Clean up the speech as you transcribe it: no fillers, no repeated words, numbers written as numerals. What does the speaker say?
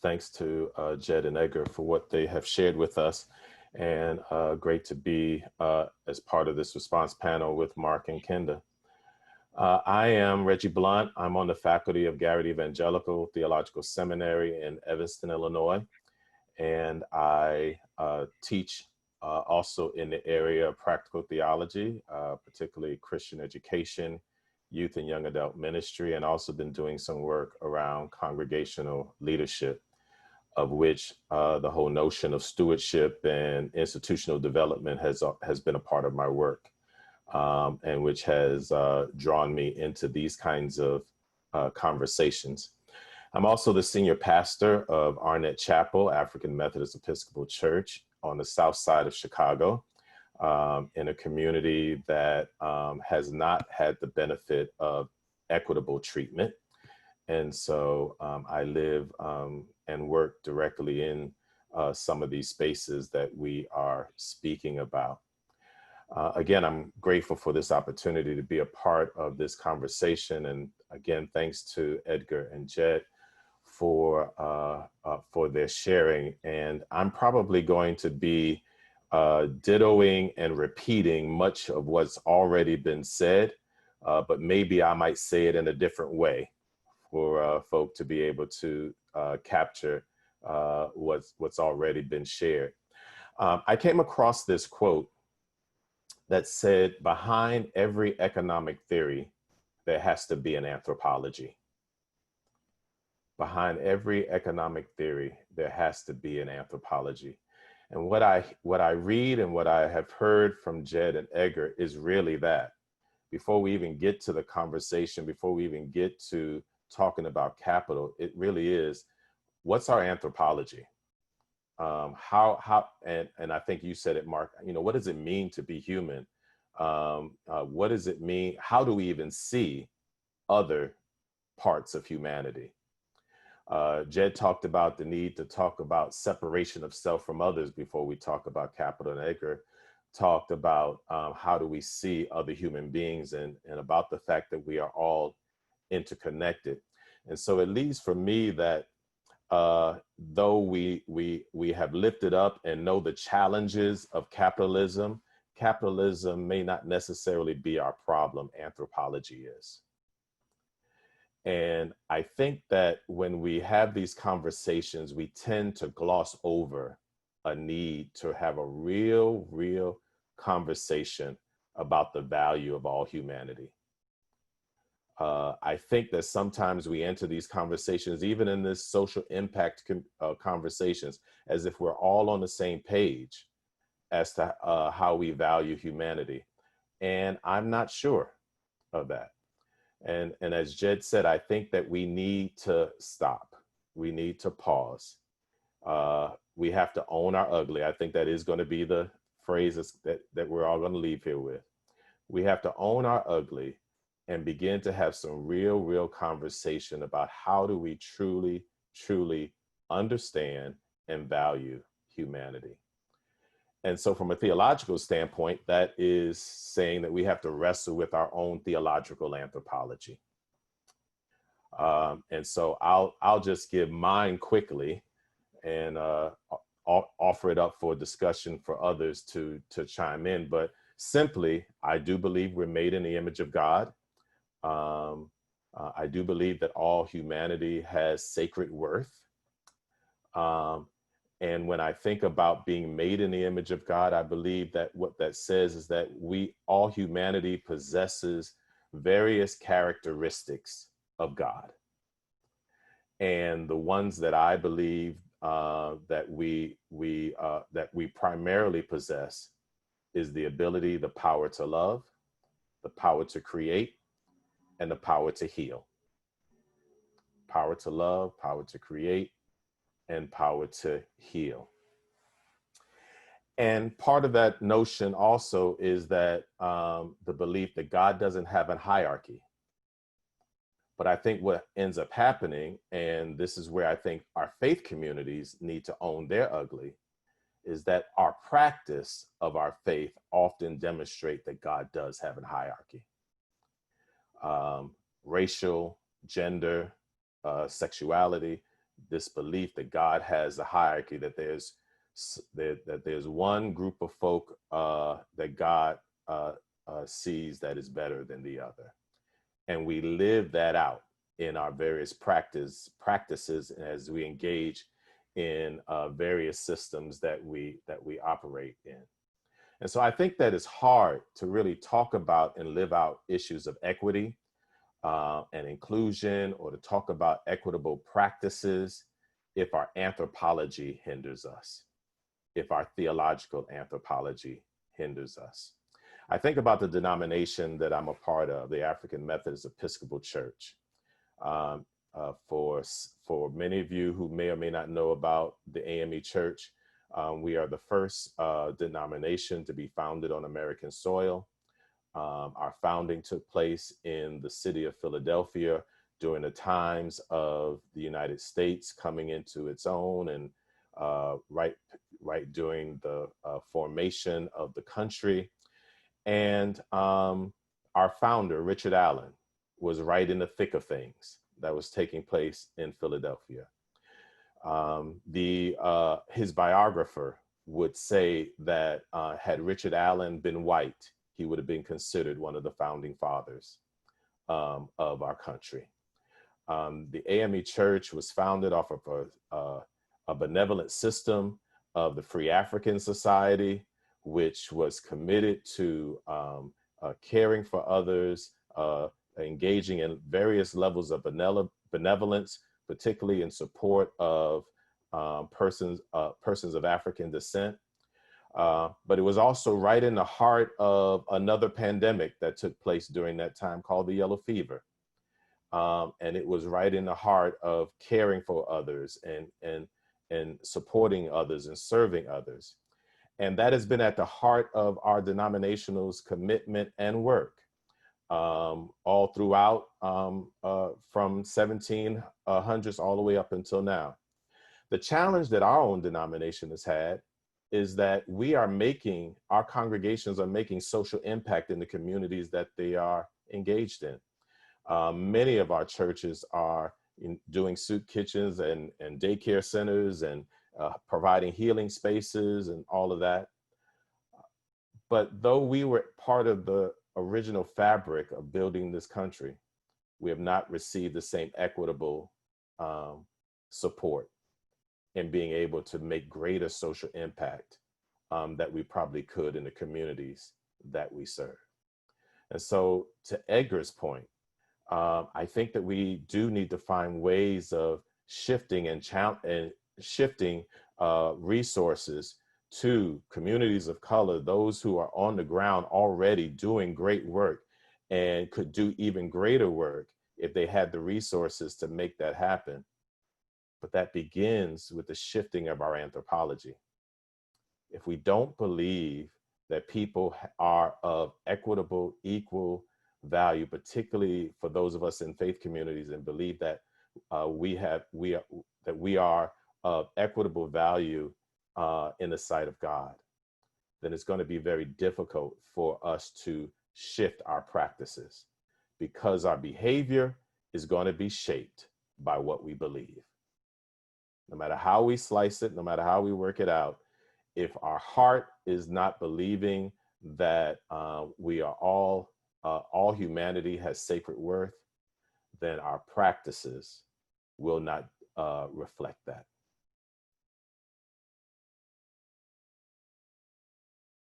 Thanks to Jed and Edgar for what they have shared with us. And great to be as part of this response panel with Mark and Kenda. I am Reggie Blount. I'm on the faculty of Garrett Evangelical Theological Seminary in Evanston, Illinois. And I teach also in the area of practical theology, particularly Christian education, youth and young adult ministry, and also been doing some work around congregational leadership, of which the whole notion of stewardship and institutional development has been a part of my work, and which has drawn me into these kinds of conversations. I'm also the senior pastor of Arnett Chapel, African Methodist Episcopal Church on the south side of Chicago, in a community that has not had the benefit of equitable treatment. And so I live and work directly in some of these spaces that we are speaking about. Again, I'm grateful for this opportunity to be a part of this conversation. And again, thanks to Edgar and Jed for their sharing. And I'm probably going to be dittoing and repeating much of what's already been said, but maybe I might say it in a different way for folk to be able to capture what's already been shared. I came across this quote that said, behind every economic theory, there has to be an anthropology. Behind every economic theory, there has to be an anthropology. And what I read and what I have heard from Jed and Edgar is really that. Before we even get to the conversation, before we even get to talking about capital, it really is, what's our anthropology? And I think you said it, Mark, what does it mean to be human? What does it mean? How do we even see other parts of humanity? Jed talked about the need to talk about separation of self from others before we talk about capital, and Edgar talked about how do we see other human beings and about the fact that we are all interconnected. And so it leaves for me that though we have lifted up and know the challenges of capitalism, capitalism may not necessarily be our problem. Anthropology is. And I think that when we have these conversations, we tend to gloss over a need to have a real conversation about the value of all humanity. I think that sometimes we enter these conversations, even in this social impact conversations, as if we're all on the same page as to how we value humanity. And I'm not sure of that. And as Jed said, I think that we need to stop. We need to pause. We have to own our ugly. I think that is going to be the phrase that we're all going to leave here with. We have to own our ugly and begin to have some real conversation about how do we truly understand and value humanity. And so from a theological standpoint, that is saying that we have to wrestle with our own theological anthropology. And so I'll just give mine quickly and offer it up for discussion for others to chime in. But simply, I do believe we're made in the image of God. I do believe that all humanity has sacred worth. And when I think about being made in the image of God, I believe that what that says is that all humanity possesses various characteristics of God. And the ones that I believe that we primarily possess is the ability, the power to love, the power to create, and the power to heal. Power to love, power to create, and power to heal. And part of that notion also is that the belief that God doesn't have a hierarchy. But I think what ends up happening, and this is where I think our faith communities need to own their ugly, is that our practice of our faith often demonstrate that God does have a hierarchy. Racial, gender, sexuality, this belief that God has a hierarchy, that there's one group of folk that God sees that is better than the other. And we live that out in our various practices as we engage in various systems that we operate in. And so I think that it's hard to really talk about and live out issues of equity and inclusion, or to talk about equitable practices, if our anthropology hinders us, if our theological anthropology hinders us. I think about the denomination that I'm a part of, the African Methodist Episcopal Church. For many of you who may or may not know about the TheAME Church, we are the first denomination to be founded on American soil. Our founding took place in the city of Philadelphia during the times of the United States coming into its own, and right during the formation of the country. And our founder, Richard Allen, was right in the thick of things that was taking place in Philadelphia. His biographer would say that had Richard Allen been white, he would have been considered one of the founding fathers of our country. The TheAME Church was founded off of a benevolent system of the Free African Society, which was committed to caring for others, engaging in various levels of benevolence, particularly in support of persons of African descent. But it was also right in the heart of another pandemic that took place during that time called the yellow fever. And it was right in the heart of caring for others and supporting others and serving others. And that has been at the heart of our denominational's commitment and work all throughout from 1700s all the way up until now. The challenge that our own denomination has had is that our congregations are making social impact in the communities that they are engaged in. Many of our churches are doing soup kitchens and daycare centers and providing healing spaces and all of that. But though we were part of the original fabric of building this country, we have not received the same equitable support in being able to make greater social impact that we probably could in the communities that we serve. And so, to Edgar's point, I think that we do need to find ways of shifting resources to communities of color, those who are on the ground already doing great work and could do even greater work if they had the resources to make that happen. But that begins with the shifting of our anthropology. If we don't believe that people are of equitable, equal value, particularly for those of us in faith communities, and believe that we are of equitable value in the sight of God, then it's going to be very difficult for us to shift our practices, because our behavior is going to be shaped by what we believe. No matter how we slice it, no matter how we work it out, if our heart is not believing that we are all humanity has sacred worth, then our practices will not reflect that.